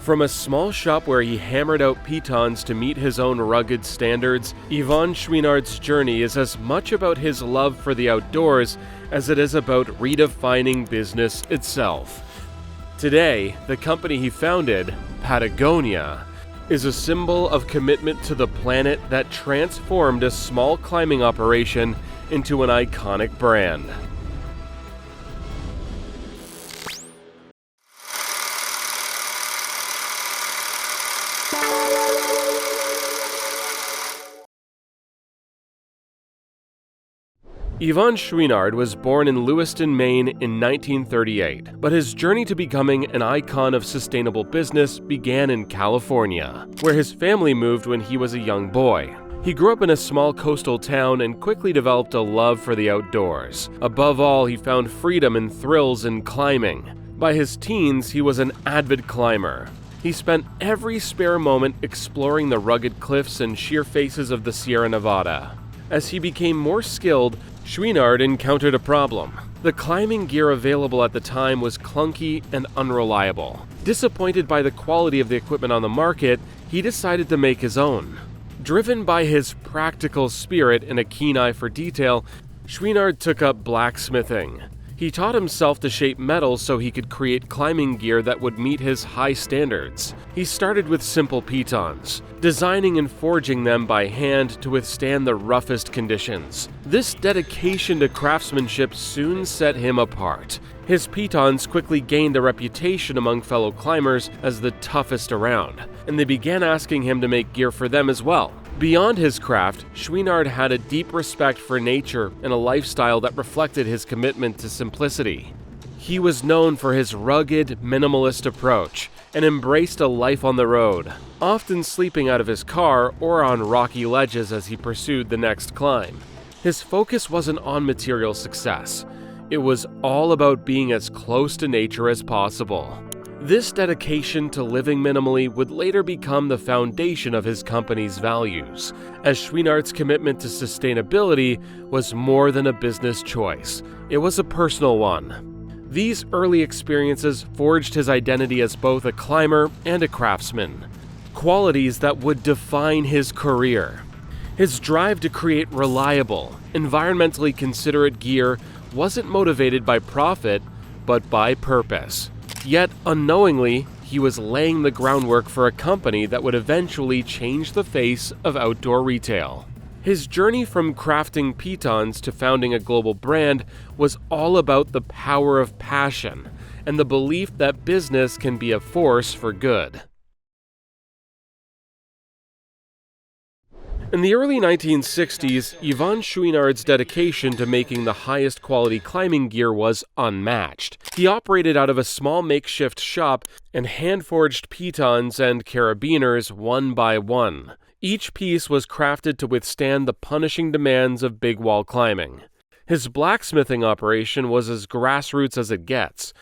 From a small shop where he hammered out pitons to meet his own rugged standards, Yvon Chouinard's journey is as much about his love for the outdoors as it is about redefining business itself. Today, the company he founded, Patagonia, is a symbol of commitment to the planet that transformed a small climbing operation into an iconic brand. Yvon Chouinard was born in Lewiston, Maine in 1938, but his journey to becoming an icon of sustainable business began in California, where his family moved when he was a young boy. He grew up in a small coastal town and quickly developed a love for the outdoors. Above all, he found freedom and thrills in climbing. By his teens, he was an avid climber. He spent every spare moment exploring the rugged cliffs and sheer faces of the Sierra Nevada. As he became more skilled, Chouinard encountered a problem. The climbing gear available at the time was clunky and unreliable. Disappointed by the quality of the equipment on the market, he decided to make his own. Driven by his practical spirit and a keen eye for detail, Chouinard took up blacksmithing. He taught himself to shape metal so he could create climbing gear that would meet his high standards. He started with simple pitons, designing and forging them by hand to withstand the roughest conditions. This dedication to craftsmanship soon set him apart. His pitons quickly gained a reputation among fellow climbers as the toughest around, and they began asking him to make gear for them as well. Beyond his craft, Chouinard had a deep respect for nature and a lifestyle that reflected his commitment to simplicity. He was known for his rugged, minimalist approach and embraced a life on the road, often sleeping out of his car or on rocky ledges as he pursued the next climb. His focus wasn't on material success. It was all about being as close to nature as possible. This dedication to living minimally would later become the foundation of his company's values, as Chouinard's commitment to sustainability was more than a business choice. It was a personal one. These early experiences forged his identity as both a climber and a craftsman, qualities that would define his career. His drive to create reliable, environmentally considerate gear wasn't motivated by profit, but by purpose. Yet, unknowingly, he was laying the groundwork for a company that would eventually change the face of outdoor retail. His journey from crafting pitons to founding a global brand was all about the power of passion and the belief that business can be a force for good. In the early 1960s, Yvon Chouinard's dedication to making the highest quality climbing gear was unmatched. He operated out of a small makeshift shop and hand-forged pitons and carabiners one by one. Each piece was crafted to withstand the punishing demands of big wall climbing. His blacksmithing operation was as grassroots as it gets.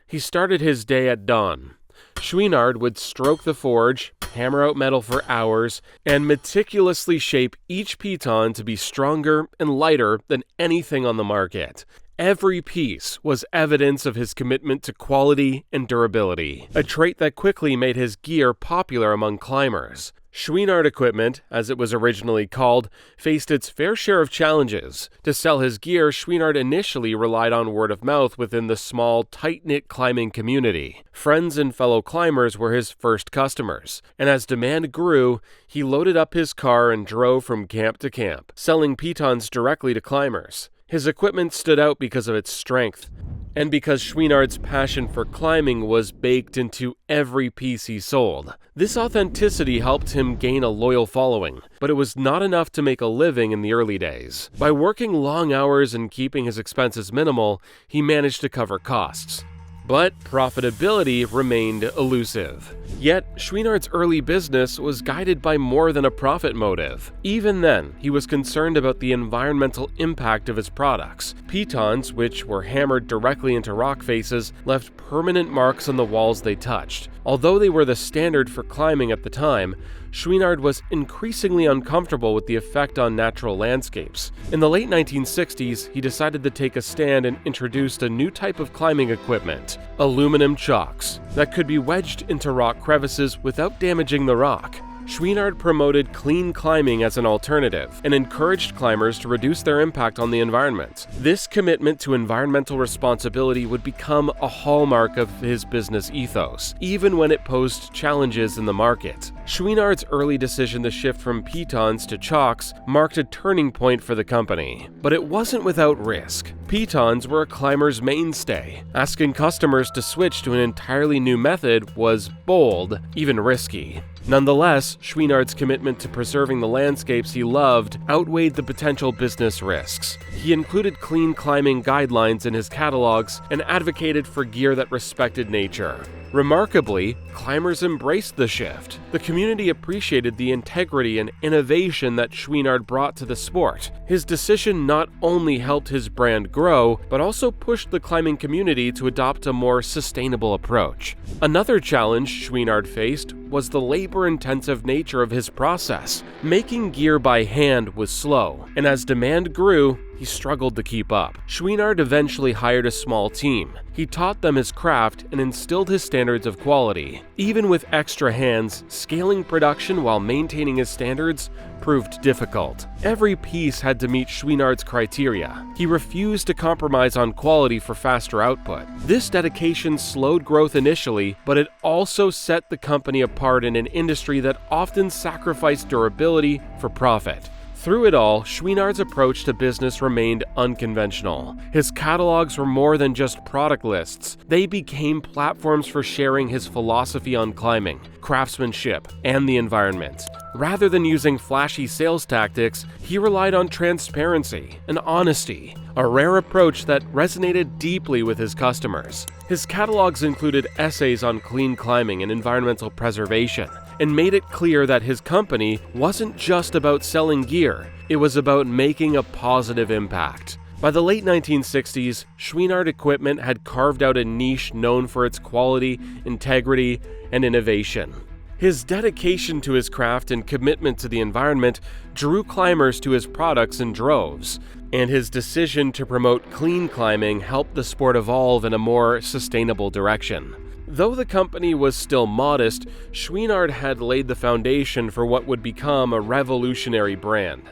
He started his day at dawn. Chouinard would stroke the forge, hammer out metal for hours, and meticulously shape each piton to be stronger and lighter than anything on the market. Every piece was evidence of his commitment to quality and durability, a trait that quickly made his gear popular among climbers. Chouinard equipment, as it was originally called, faced its fair share of challenges. To sell his gear, Chouinard initially relied on word of mouth within the small, tight-knit climbing community. Friends and fellow climbers were his first customers, and as demand grew, he loaded up his car and drove from camp to camp, selling pitons directly to climbers. His equipment stood out because of its strength, and because Chouinard's passion for climbing was baked into every piece he sold. This authenticity helped him gain a loyal following, but it was not enough to make a living in the early days. By working long hours and keeping his expenses minimal, he managed to cover costs. But profitability remained elusive. Yet, Chouinard's early business was guided by more than a profit motive. Even then, he was concerned about the environmental impact of his products. Pitons, which were hammered directly into rock faces, left permanent marks on the walls they touched. Although they were the standard for climbing at the time, Chouinard was increasingly uncomfortable with the effect on natural landscapes. In the late 1960s, he decided to take a stand and introduced a new type of climbing equipment, aluminum chocks, that could be wedged into rock crevices without damaging the rock. Chouinard promoted clean climbing as an alternative and encouraged climbers to reduce their impact on the environment. This commitment to environmental responsibility would become a hallmark of his business ethos, even when it posed challenges in the market. Chouinard's early decision to shift from pitons to chocks marked a turning point for the company, but it wasn't without risk. Pitons were a climber's mainstay. Asking customers to switch to an entirely new method was bold, even risky. Nonetheless, Chouinard's commitment to preserving the landscapes he loved outweighed the potential business risks. He included clean climbing guidelines in his catalogs and advocated for gear that respected nature. Remarkably, climbers embraced the shift. The community appreciated the integrity and innovation that Chouinard brought to the sport. His decision not only helped his brand grow, but also pushed the climbing community to adopt a more sustainable approach. Another challenge Chouinard faced was the labor-intensive nature of his process. Making gear by hand was slow, and as demand grew, he struggled to keep up. Chouinard eventually hired a small team. He taught them his craft and instilled his standards of quality. Even with extra hands, scaling production while maintaining his standards proved difficult. Every piece had to meet Chouinard's criteria. He refused to compromise on quality for faster output. This dedication slowed growth initially, but it also set the company apart in an industry that often sacrificed durability for profit. Through it all, Chouinard's approach to business remained unconventional. His catalogs were more than just product lists. They became platforms for sharing his philosophy on climbing, craftsmanship, and the environment. Rather than using flashy sales tactics, he relied on transparency and honesty, a rare approach that resonated deeply with his customers. His catalogs included essays on clean climbing and environmental preservation, and made it clear that his company wasn't just about selling gear, it was about making a positive impact. By the late 1960s, Chouinard equipment had carved out a niche known for its quality, integrity, and innovation. His dedication to his craft and commitment to the environment drew climbers to his products in droves, and his decision to promote clean climbing helped the sport evolve in a more sustainable direction. Though the company was still modest, Chouinard had laid the foundation for what would become a revolutionary brand.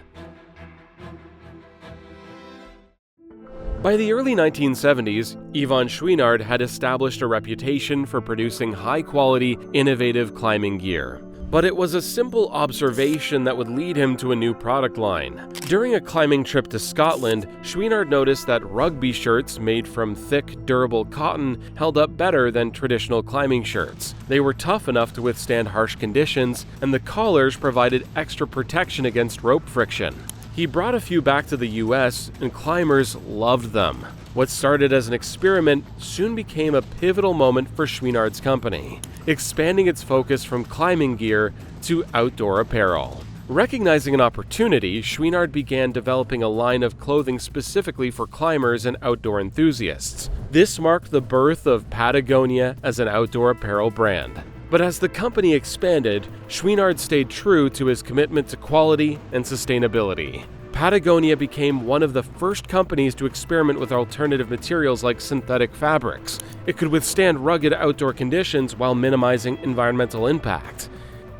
By the early 1970s, Yvon Chouinard had established a reputation for producing high-quality, innovative climbing gear. But it was a simple observation that would lead him to a new product line. During a climbing trip to Scotland, Chouinard noticed that rugby shirts made from thick, durable cotton held up better than traditional climbing shirts. They were tough enough to withstand harsh conditions, and the collars provided extra protection against rope friction. He brought a few back to the US, and climbers loved them. What started as an experiment soon became a pivotal moment for Chouinard's company, expanding its focus from climbing gear to outdoor apparel. Recognizing an opportunity, Chouinard began developing a line of clothing specifically for climbers and outdoor enthusiasts. This marked the birth of Patagonia as an outdoor apparel brand. But as the company expanded, Chouinard stayed true to his commitment to quality and sustainability. Patagonia became one of the first companies to experiment with alternative materials like synthetic fabrics. It could withstand rugged outdoor conditions while minimizing environmental impact.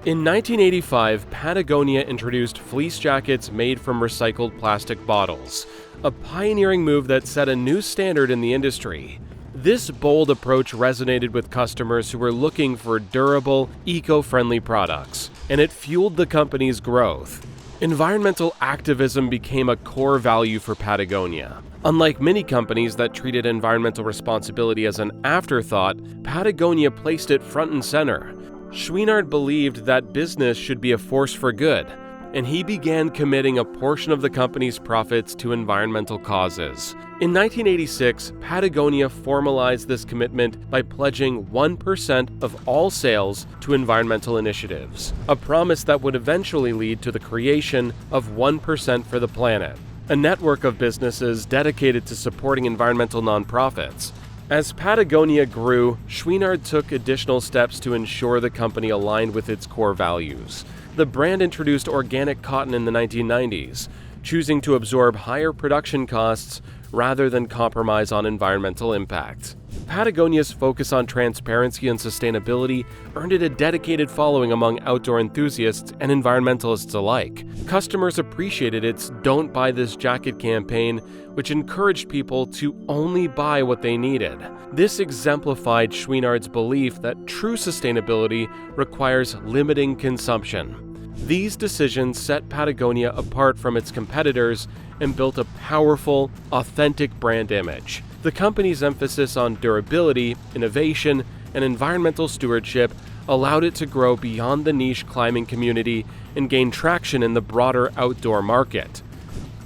In 1985, Patagonia introduced fleece jackets made from recycled plastic bottles, a pioneering move that set a new standard in the industry. This bold approach resonated with customers who were looking for durable, eco-friendly products, and it fueled the company's growth. Environmental activism became a core value for Patagonia. Unlike many companies that treated environmental responsibility as an afterthought, Patagonia placed it front and center. Chouinard believed that business should be a force for good, and he began committing a portion of the company's profits to environmental causes. In 1986, Patagonia formalized this commitment by pledging 1% of all sales to environmental initiatives, a promise that would eventually lead to the creation of 1% for the Planet, a network of businesses dedicated to supporting environmental nonprofits. As Patagonia grew, Chouinard took additional steps to ensure the company aligned with its core values. The brand introduced organic cotton in the 1990s, choosing to absorb higher production costs rather than compromise on environmental impact. Patagonia's focus on transparency and sustainability earned it a dedicated following among outdoor enthusiasts and environmentalists alike. Customers appreciated its "Don't Buy This Jacket" campaign, which encouraged people to only buy what they needed. This exemplified Chouinard's belief that true sustainability requires limiting consumption. These decisions set Patagonia apart from its competitors and built a powerful, authentic brand image. The company's emphasis on durability, innovation, and environmental stewardship allowed it to grow beyond the niche climbing community and gain traction in the broader outdoor market.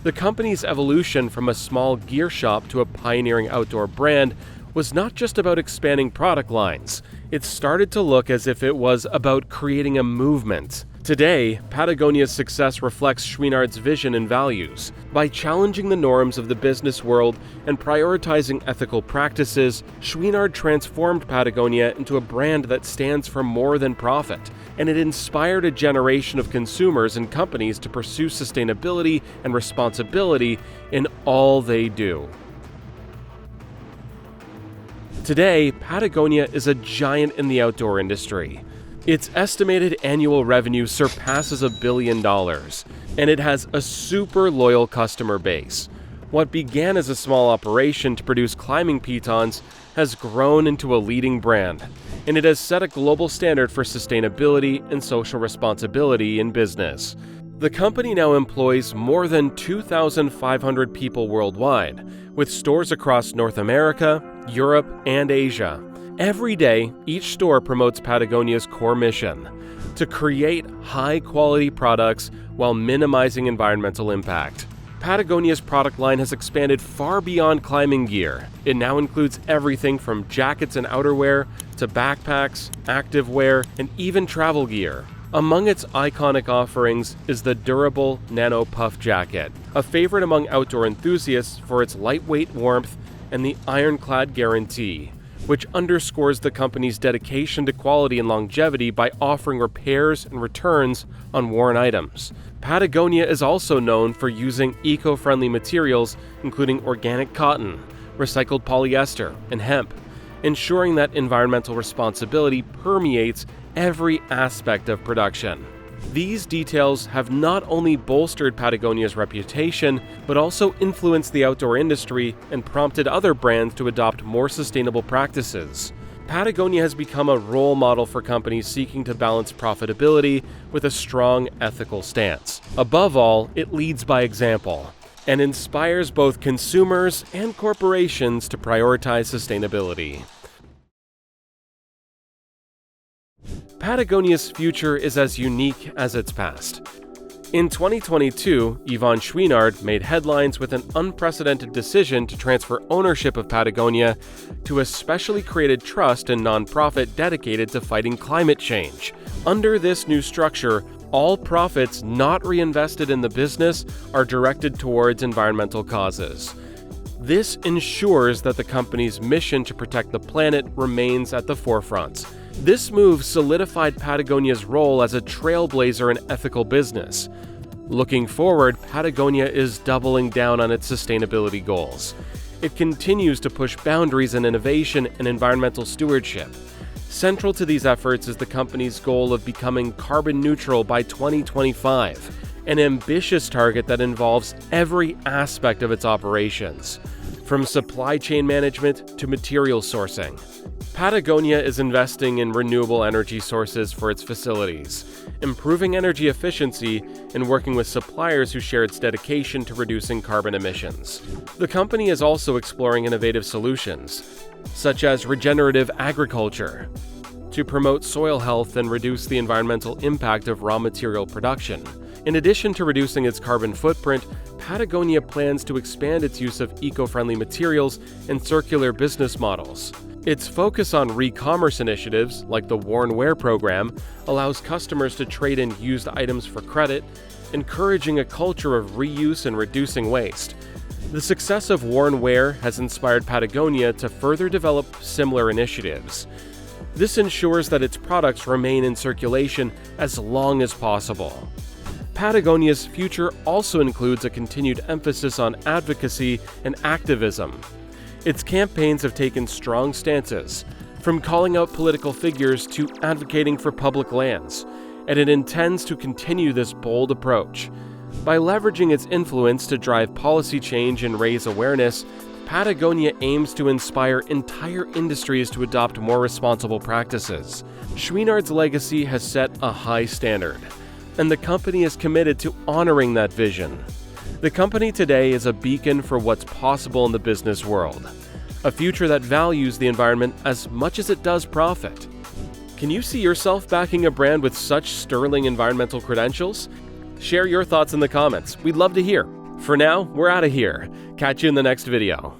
The company's evolution from a small gear shop to a pioneering outdoor brand was not just about expanding product lines. It started to look as if it was about creating a movement. Today, Patagonia's success reflects Chouinard's vision and values. By challenging the norms of the business world and prioritizing ethical practices, Chouinard transformed Patagonia into a brand that stands for more than profit, and it inspired a generation of consumers and companies to pursue sustainability and responsibility in all they do. Today, Patagonia is a giant in the outdoor industry. Its estimated annual revenue surpasses $1 billion, and it has a super loyal customer base. What began as a small operation to produce climbing pitons has grown into a leading brand, and it has set a global standard for sustainability and social responsibility in business. The company now employs more than 2,500 people worldwide, with stores across North America, Europe, and Asia. Every day, each store promotes Patagonia's core mission: to create high-quality products while minimizing environmental impact. Patagonia's product line has expanded far beyond climbing gear. It now includes everything from jackets and outerwear to backpacks, activewear, and even travel gear. Among its iconic offerings is the durable Nano Puff jacket, a favorite among outdoor enthusiasts for its lightweight warmth, and the Ironclad Guarantee, which underscores the company's dedication to quality and longevity by offering repairs and returns on worn items. Patagonia is also known for using eco-friendly materials, including organic cotton, recycled polyester, and hemp, ensuring that environmental responsibility permeates every aspect of production. These details have not only bolstered Patagonia's reputation, but also influenced the outdoor industry and prompted other brands to adopt more sustainable practices. Patagonia has become a role model for companies seeking to balance profitability with a strong ethical stance. Above all, it leads by example and inspires both consumers and corporations to prioritize sustainability. Patagonia's future is as unique as its past. In 2022, Yvon Chouinard made headlines with an unprecedented decision to transfer ownership of Patagonia to a specially created trust and nonprofit dedicated to fighting climate change. Under this new structure, all profits not reinvested in the business are directed towards environmental causes. This ensures that the company's mission to protect the planet remains at the forefront. This move solidified Patagonia's role as a trailblazer in ethical business. Looking forward, Patagonia is doubling down on its sustainability goals. It continues to push boundaries in innovation and environmental stewardship. Central to these efforts is the company's goal of becoming carbon neutral by 2025, an ambitious target that involves every aspect of its operations, from supply chain management to material sourcing. Patagonia is investing in renewable energy sources for its facilities, improving energy efficiency, and working with suppliers who share its dedication to reducing carbon emissions. The company is also exploring innovative solutions, such as regenerative agriculture, to promote soil health and reduce the environmental impact of raw material production. In addition to reducing its carbon footprint, Patagonia plans to expand its use of eco-friendly materials and circular business models. Its focus on re-commerce initiatives, like the Worn Wear program, allows customers to trade in used items for credit, encouraging a culture of reuse and reducing waste. The success of Worn Wear has inspired Patagonia to further develop similar initiatives. This ensures that its products remain in circulation as long as possible. Patagonia's future also includes a continued emphasis on advocacy and activism. Its campaigns have taken strong stances, from calling out political figures to advocating for public lands, and it intends to continue this bold approach. By leveraging its influence to drive policy change and raise awareness, Patagonia aims to inspire entire industries to adopt more responsible practices. Chouinard's legacy has set a high standard, and the company is committed to honoring that vision. The company today is a beacon for what's possible in the business world, a future that values the environment as much as it does profit. Can you see yourself backing a brand with such sterling environmental credentials? Share your thoughts in the comments. We'd love to hear. For now, we're out of here. Catch you in the next video.